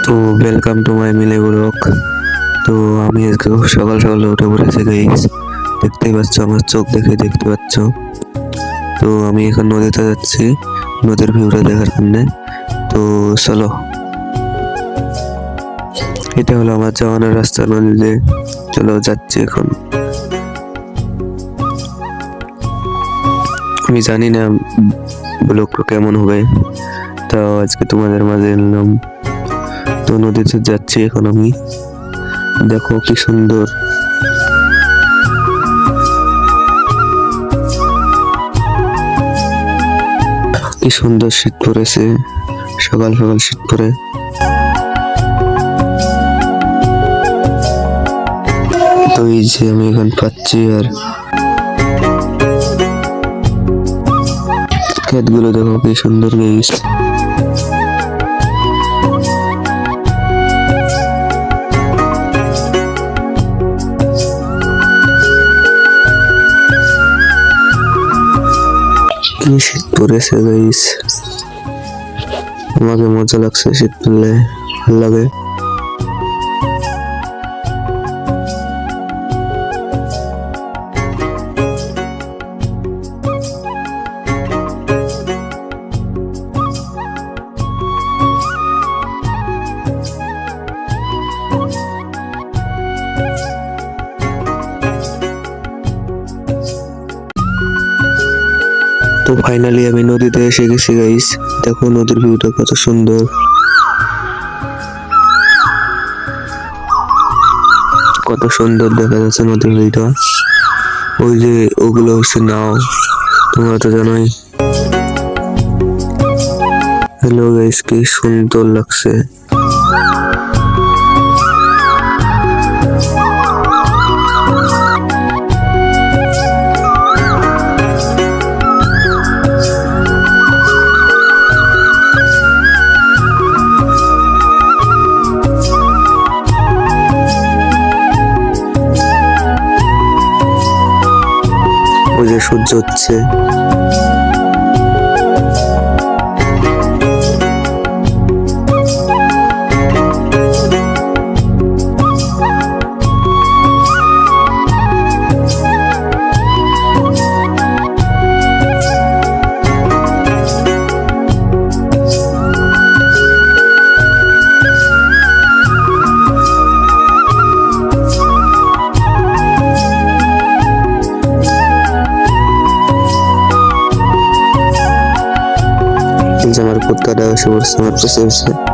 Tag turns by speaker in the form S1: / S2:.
S1: তো welcome to my মিলে blog. তো আমি আজকে খুব সকাল সকাল উঠে পড়েছি গাইস, দেখতেই পাচ্ছ, আমার চোখ দেখে দেখতে পাচ্ছ। তো আমি এখন নদীতে যাচ্ছি নদীর ভিউটা দেখার জন্যে। তো চলো, এটা হলো আমার যাওয়ানোর রাস্তা নদীতে। চলো যাচ্ছি এখন। আমি জানি না ব্লগটা কেমন হবে, তাও আজকে তোমাদের মাঝে এলাম। তো নদীতে যাচ্ছি এখন আমি। দেখো কি সুন্দর, কি সুন্দর শীত পড়েছে, সকাল সকাল শীত পড়ে। তো এই যে আমি এখন পাচ্ছি, আর ক্ষেতগুলো দেখো কি সুন্দর গাইস। কি শীত পড়েছে গাইস, আমাকে মজা লাগছে, শীত পড়লে ভালো লাগে। তো ফাইনালি আমি নদীতে এসে গেছি গাইস, দেখো নদীর ভিউটা কত সুন্দর, কত সুন্দর দেখা যাচ্ছে নদীর ভিউটা। ওই যে ওগুলো হচ্ছে নাও, তোমরা তো জানোই। হ্যালো গাইস, কি সুন্দর লাগছে। ওই যে সূর্য হচ্ছে, আমার কুত্তাটা এসে পড়ছে আমার কাছে।